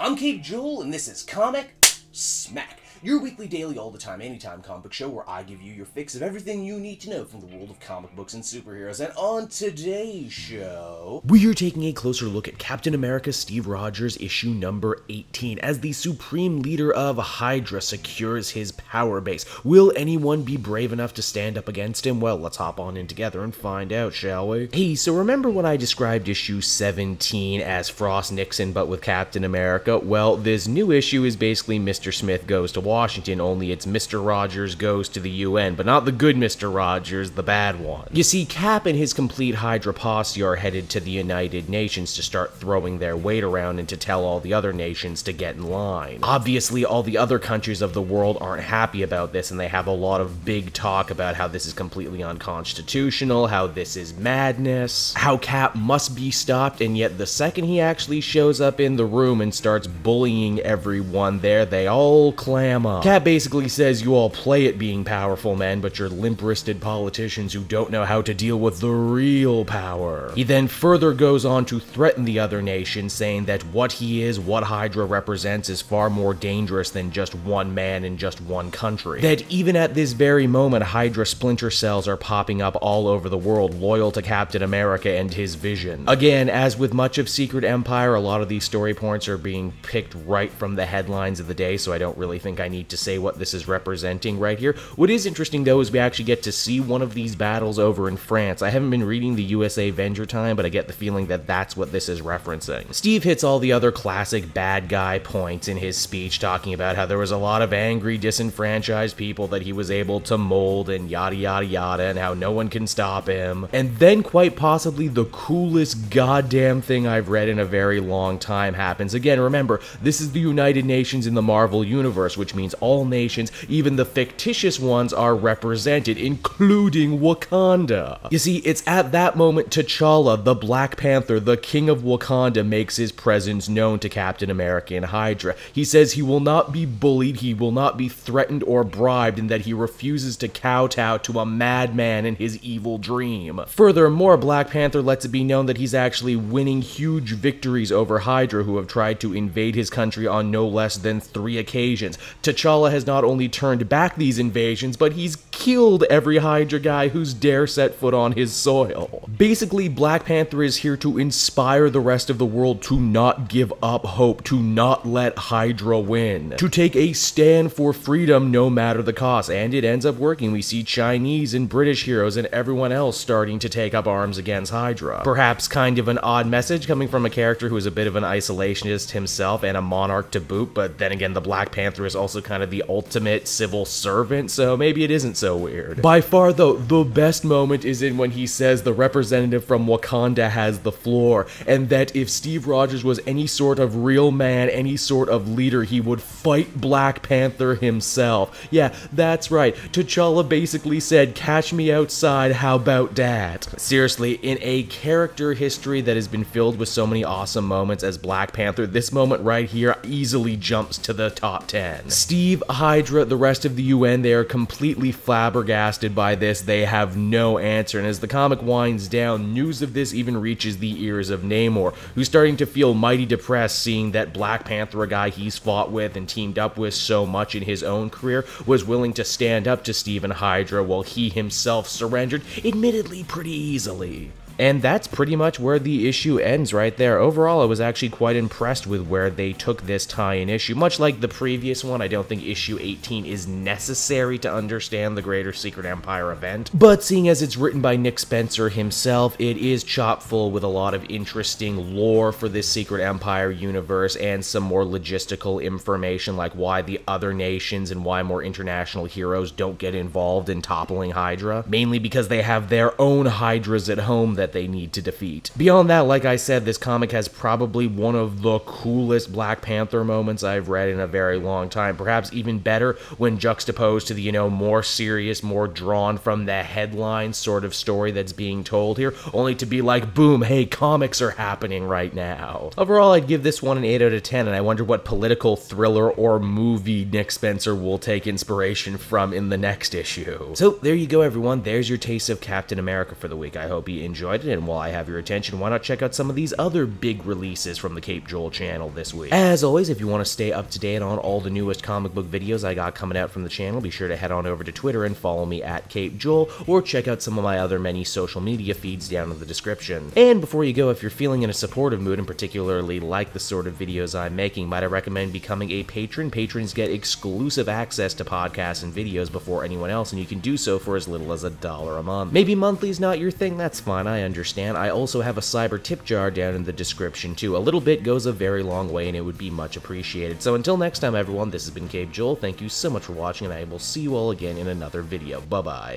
I'm Kate Jewel, and this is Comic Smack, your weekly, daily, all the time, anytime comic book show where I give you your fix of everything you need to know from the world of comic books and superheroes. And on today's show, we are taking a closer look at Captain America Steve Rogers issue number 18 as the supreme leader of Hydra secures his power base. Will anyone be brave enough to stand up against him? Well, let's hop on in together and find out, shall we? Hey, so remember when I described issue 17 as Frost Nixon but with Captain America? Well, this new issue is basically Mr. Smith goes to Washington, only it's Mr. Rogers goes to the UN, but not the good Mr. Rogers, the bad one. You see, Cap and his complete Hydra posse are headed to the United Nations to start throwing their weight around and to tell all the other nations to get in line. Obviously, all the other countries of the world aren't happy about this, and they have a lot of big talk about how this is completely unconstitutional, how this is madness, how Cap must be stopped, and yet the second he actually shows up in the room and starts bullying everyone there, they all clam up. Cap basically says, you all play at being powerful men, but you're limp-wristed politicians who don't know how to deal with the real power. He then further goes on to threaten the other nations, saying that what he is, what Hydra represents, is far more dangerous than just one man in just one country. That even at this very moment, Hydra splinter cells are popping up all over the world, loyal to Captain America and his vision. Again, as with much of Secret Empire, a lot of these story points are being picked right from the headlines of the day, so I don't really think I need to say what this is representing right here. What is interesting though is we actually get to see one of these battles over in France. I haven't been reading the USA Avenger time, but I get the feeling that that's what this is referencing. Steve hits all the other classic bad guy points in his speech, talking about how there was a lot of angry, disenfranchised people that he was able to mold and yada yada yada, and how no one can stop him. And then quite possibly the coolest goddamn thing I've read in a very long time happens. Again, remember, this is the United Nations in the Marvel Universe, which means all nations, even the fictitious ones, are represented, including Wakanda. You see, it's at that moment T'Challa, the Black Panther, the King of Wakanda, makes his presence known to Captain America and Hydra. He says he will not be bullied, he will not be threatened or bribed, and that he refuses to kowtow to a madman in his evil dream. Furthermore, Black Panther lets it be known that he's actually winning huge victories over Hydra, who have tried to invade his country on no less than 3 occasions. T'Challa has not only turned back these invasions, but he's killed every Hydra guy who's dare set foot on his soil. Basically, Black Panther is here to inspire the rest of the world to not give up hope, to not let Hydra win, to take a stand for freedom no matter the cost, and it ends up working. We see Chinese and British heroes and everyone else starting to take up arms against Hydra. Perhaps kind of an odd message coming from a character who is a bit of an isolationist himself and a monarch to boot, but then again, the Black Panther is also kind of the ultimate civil servant, so maybe it isn't so weird. By far though, the best moment is in when he says the representative from Wakanda has the floor, and that if Steve Rogers was any sort of real man, any sort of leader, he would fight Black Panther himself. Yeah, that's right. T'Challa basically said, catch me outside, how about that? Seriously, in a character history that has been filled with so many awesome moments as Black Panther, this moment right here easily jumps to the top 10. Steve, Hydra, the rest of the UN, they are completely flabbergasted by this. They have no answer, and as the comic winds down, news of this even reaches the ears of Namor, who's starting to feel mighty depressed seeing that Black Panther, a guy he's fought with and teamed up with so much in his own career, was willing to stand up to Steve and Hydra while he himself surrendered, admittedly pretty easily. And that's pretty much where the issue ends right there. Overall, I was actually quite impressed with where they took this tie-in issue. Much like the previous one, I don't think issue 18 is necessary to understand the greater Secret Empire event. But seeing as it's written by Nick Spencer himself, it is chock full with a lot of interesting lore for this Secret Empire universe and some more logistical information like why the other nations and why more international heroes don't get involved in toppling Hydra. Mainly because they have their own Hydras at home that they need to defeat. Beyond that, like I said, this comic has probably one of the coolest Black Panther moments I've read in a very long time. Perhaps even better when juxtaposed to the, more serious, more drawn from the headline sort of story that's being told here, only to be like, boom, hey, comics are happening right now. Overall, I'd give this one an 8 out of 10, and I wonder what political thriller or movie Nick Spencer will take inspiration from in the next issue. So there you go, everyone. There's your taste of Captain America for the week. I hope you enjoyed enjoyed it, and while I have your attention, why not check out some of these other big releases from the Cape Joel channel this week. As always, if you want to stay up to date on all the newest comic book videos I got coming out from the channel, be sure to head on over to Twitter and follow me at Cape Joel, or check out some of my other many social media feeds down in the description. And before you go, if you're feeling in a supportive mood and particularly like the sort of videos I'm making, might I recommend becoming a patron? Patrons get exclusive access to podcasts and videos before anyone else, and you can do so for as little as $1 a month. Maybe monthly's not your thing, that's fine, I understand. I also have a cyber tip jar down in the description too. A little bit goes a very long way and it would be much appreciated. So until next time everyone, this has been Cape Joel, thank you so much for watching and I will see you all again in another video. Bye bye.